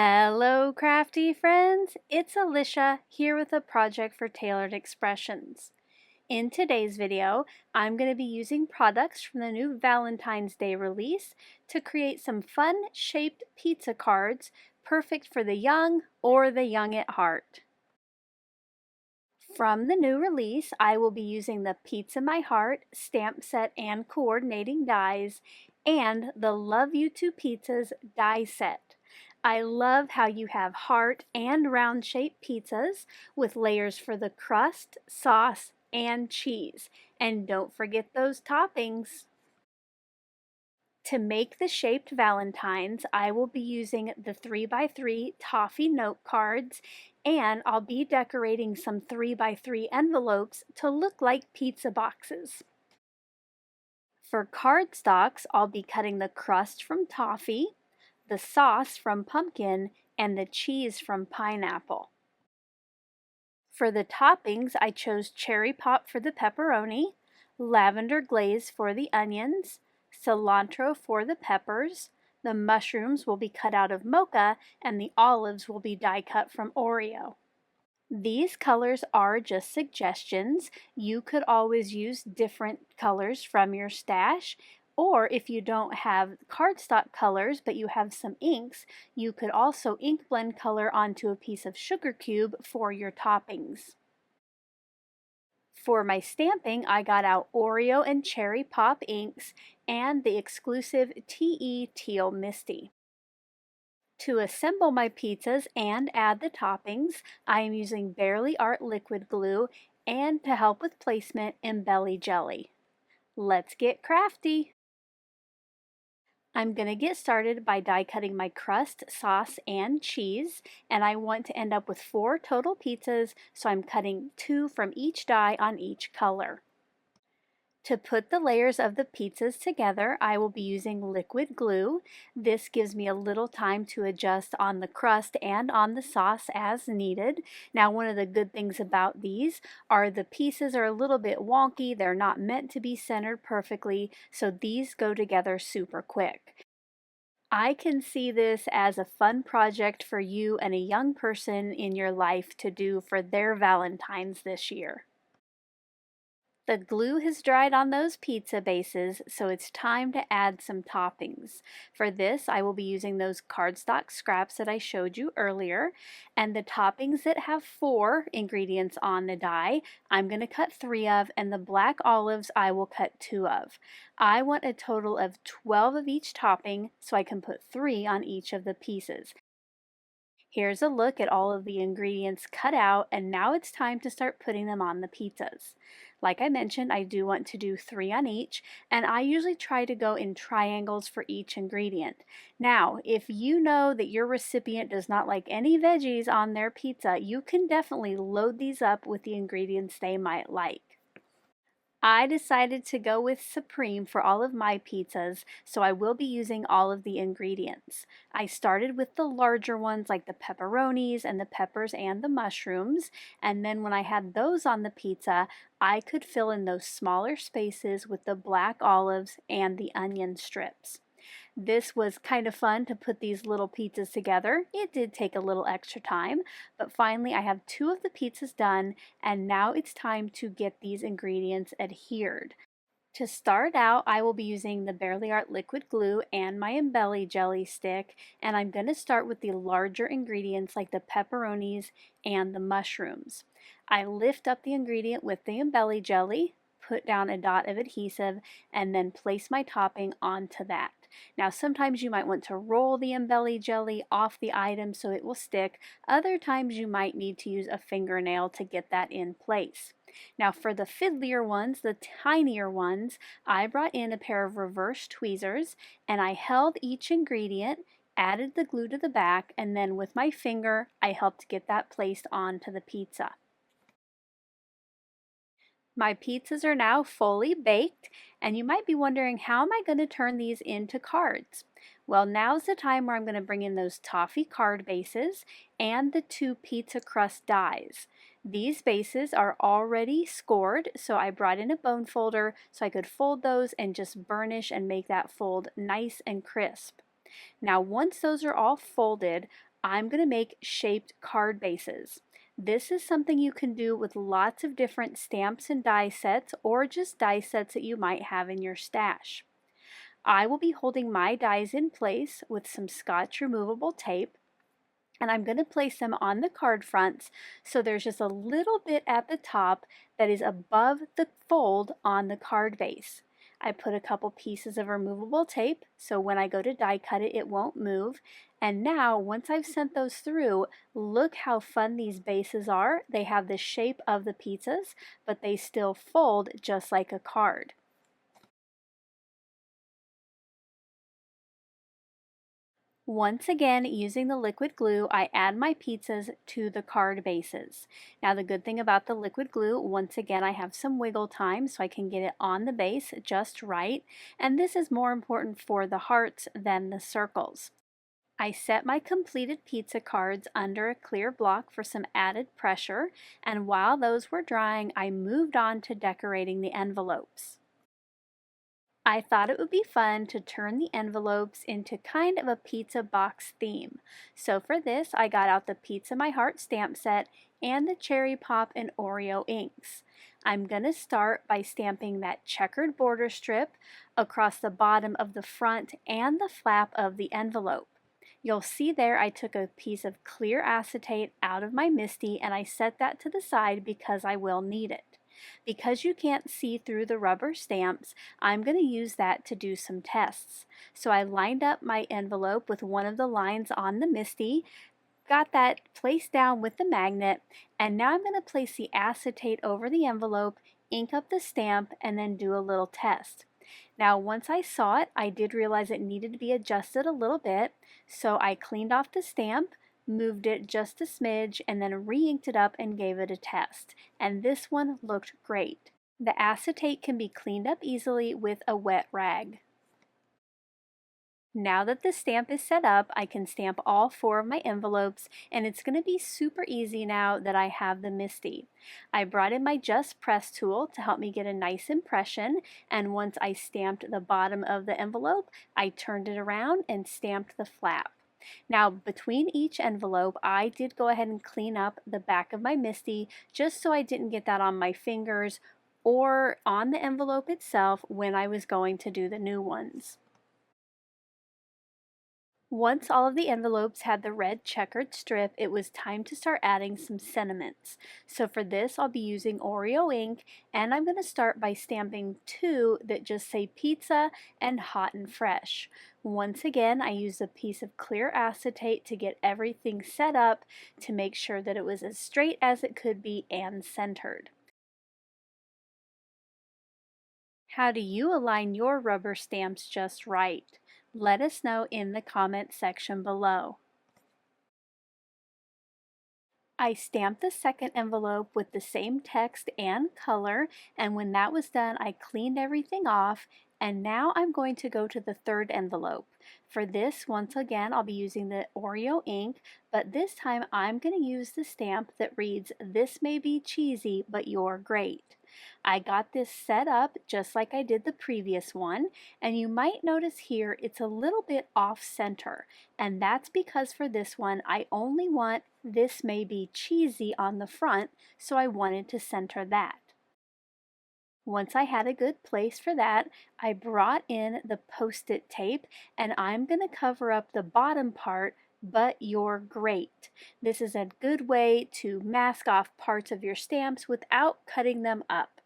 Hello, crafty friends! It's Alicia here with a project for Tailored Expressions. In today's video, I'm going to be using products from the new Valentine's Day release to create some fun shaped pizza cards perfect for the young or the young at heart. From the new release, I will be using the Pizza My Heart stamp set and coordinating dies and the Love You to Pizzas die set. I love how you have heart and round shaped pizzas with layers for the crust, sauce, and cheese. And don't forget those toppings. To make the shaped valentines, I will be using the 3x3 Toffee note cards, and I'll be decorating some 3x3 envelopes to look like pizza boxes. For cardstocks, I'll be cutting the crust from toffee, the sauce from pumpkin, and the cheese from pineapple. For the toppings, I chose cherry pop for the pepperoni, lavender glaze for the onions, cilantro for the peppers, the mushrooms will be cut out of mocha, and the olives will be die cut from Oreo. These colors are just suggestions. You could always use different colors from your stash, or if you don't have cardstock colors but you have some inks, you could also ink blend color onto a piece of sugar cube for your toppings. For my stamping, I got out Oreo and Cherry Pop inks and the exclusive TE Teal Misty. To assemble my pizzas and add the toppings, I am using Barely Art liquid glue and to help with placement, Embelly Jelly. Let's get crafty! I'm going to get started by die cutting my crust, sauce, and cheese, and I want to end up with 4 total pizzas, so I'm cutting 2 from each die on each color. To put the layers of the pizzas together, I will be using liquid glue. This gives me a little time to adjust on the crust and on the sauce as needed. Now, one of the good things about these are the pieces are a little bit wonky. They're not meant to be centered perfectly, so these go together super quick. I can see this as a fun project for you and a young person in your life to do for their Valentines this year. The glue has dried on those pizza bases, so it's time to add some toppings. For this, I will be using those cardstock scraps that I showed you earlier, and the toppings that have 4 ingredients on the die, I'm going to cut 3 of, and the black olives I will cut 2 of. I want a total of 12 of each topping, so I can put 3 on each of the pieces. Here's a look at all of the ingredients cut out, and now it's time to start putting them on the pizzas. Like I mentioned, I do want to do 3 on each, and I usually try to go in triangles for each ingredient. Now, if you know that your recipient does not like any veggies on their pizza, you can definitely load these up with the ingredients they might like. I decided to go with Supreme for all of my pizzas, so I will be using all of the ingredients. I started with the larger ones like the pepperonis and the peppers and the mushrooms, and then when I had those on the pizza, I could fill in those smaller spaces with the black olives and the onion strips. This was kind of fun to put these little pizzas together. It did take a little extra time, but finally I have 2 of the pizzas done, and now it's time to get these ingredients adhered. To start out, I will be using the Barely Art liquid glue and my Embelly Jelly stick, and I'm going to start with the larger ingredients like the pepperonis and the mushrooms. I lift up the ingredient with the Embelly Jelly, put down a dot of adhesive, and then place my topping onto that. Now, sometimes you might want to roll the Embelly Jelly off the item so it will stick. Other times you might need to use a fingernail to get that in place. Now, for the fiddlier ones, the tinier ones, I brought in a pair of reverse tweezers, and I held each ingredient, added the glue to the back, and then with my finger, I helped get that placed onto the pizza. My pizzas are now fully baked, and you might be wondering, how am I going to turn these into cards? Well, now's the time where I'm going to bring in those toffee card bases and the 2 pizza crust dies. These bases are already scored, so I brought in a bone folder so I could fold those and just burnish and make that fold nice and crisp. Now, once those are all folded, I'm going to make shaped card bases. This is something you can do with lots of different stamps and die sets, or just die sets that you might have in your stash. I will be holding my dies in place with some Scotch removable tape, and I'm going to place them on the card fronts so there's just a little bit at the top that is above the fold on the card base. I put a couple pieces of removable tape so when I go to die cut it, it won't move. And now, once I've sent those through, look how fun these bases are. They have the shape of the pizzas, but they still fold just like a card. Once again, using the liquid glue, I add my pizzas to the card bases. Now the good thing about the liquid glue, once again, I have some wiggle time so I can get it on the base just right, and this is more important for the hearts than the circles. I set my completed pizza cards under a clear block for some added pressure, and while those were drying, I moved on to decorating the envelopes. I thought it would be fun to turn the envelopes into kind of a pizza box theme. So for this, I got out the Pizza My Heart stamp set and the Cherry Pop and Oreo inks. I'm going to start by stamping that checkered border strip across the bottom of the front and the flap of the envelope. You'll see there I took a piece of clear acetate out of my MISTI and I set that to the side because I will need it. Because you can't see through the rubber stamps, I'm going to use that to do some tests. So I lined up my envelope with one of the lines on the MISTI, got that placed down with the magnet, and now I'm going to place the acetate over the envelope, ink up the stamp, and then do a little test. Now once I saw it, I did realize it needed to be adjusted a little bit, so I cleaned off the stamp, moved it just a smidge, and then re-inked it up and gave it a test. And this one looked great. The acetate can be cleaned up easily with a wet rag. Now that the stamp is set up, I can stamp all 4 of my envelopes, and it's going to be super easy now that I have the MISTI. I brought in my Just Press tool to help me get a nice impression, and once I stamped the bottom of the envelope, I turned it around and stamped the flap. Now between each envelope, I did go ahead and clean up the back of my MISTI just so I didn't get that on my fingers or on the envelope itself when I was going to do the new ones. Once all of the envelopes had the red checkered strip, it was time to start adding some sentiments. So for this, I'll be using Oreo ink, and I'm going to start by stamping 2 that just say pizza and hot and fresh. Once again, I used a piece of clear acetate to get everything set up to make sure that it was as straight as it could be and centered. How do you align your rubber stamps just right? Let us know in the comment section below. I stamped the second envelope with the same text and color, and when that was done, I cleaned everything off, and now I'm going to go to the third envelope. For this, once again, I'll be using the Oreo ink, but this time I'm going to use the stamp that reads, "This may be cheesy, but you're great." I got this set up just like I did the previous one, and you might notice here it's a little bit off center, and that's because for this one I only want "This may be cheesy" on the front, so I wanted to center that. Once I had a good place for that, I brought in the Post-it tape, and I'm going to cover up the bottom part, "But you're great." This is a good way to mask off parts of your stamps without cutting them up.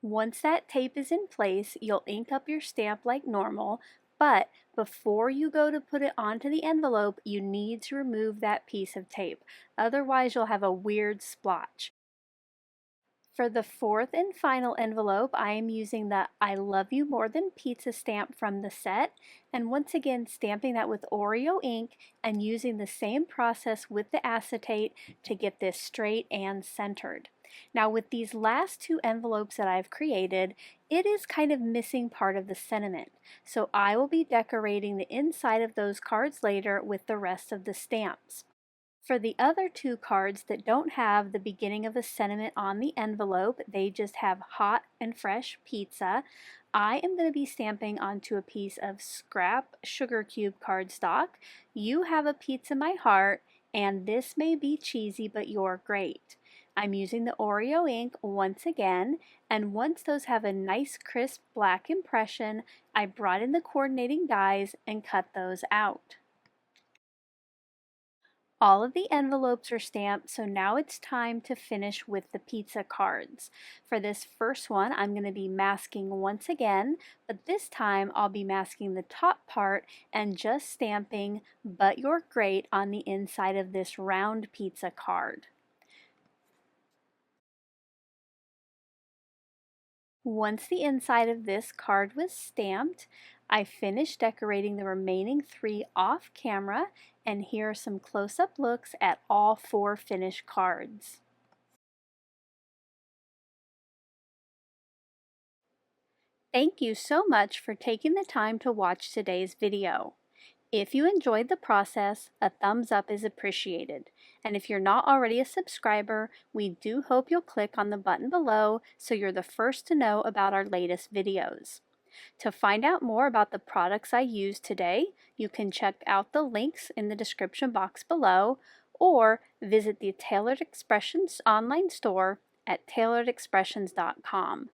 Once that tape is in place, you'll ink up your stamp like normal, but before you go to put it onto the envelope, you need to remove that piece of tape. Otherwise, you'll have a weird splotch. For the 4th and final envelope, I am using the "I Love You More Than Pizza" stamp from the set, and once again stamping that with Oreo ink and using the same process with the acetate to get this straight and centered. Now with these last 2 envelopes that I've created, it is kind of missing part of the sentiment, so I will be decorating the inside of those cards later with the rest of the stamps. For the other two cards that don't have the beginning of a sentiment on the envelope, they just have hot and fresh pizza, I am going to be stamping onto a piece of scrap sugar cube cardstock. You have a pizza, my heart, and this may be cheesy, but you're great. I'm using the Oreo ink once again, and once those have a nice crisp black impression, I brought in the coordinating dies and cut those out. All of the envelopes are stamped, so now it's time to finish with the pizza cards. For this first one, I'm going to be masking once again, but this time I'll be masking the top part and just stamping "But You're Great" on the inside of this round pizza card. Once the inside of this card was stamped, I finished decorating the remaining 3 off camera, and here are some close-up looks at all 4 finished cards. Thank you so much for taking the time to watch today's video. If you enjoyed the process, a thumbs up is appreciated. And if you're not already a subscriber, we do hope you'll click on the button below so you're the first to know about our latest videos. To find out more about the products I used today, you can check out the links in the description box below or visit the Tailored Expressions online store at tailoredexpressions.com.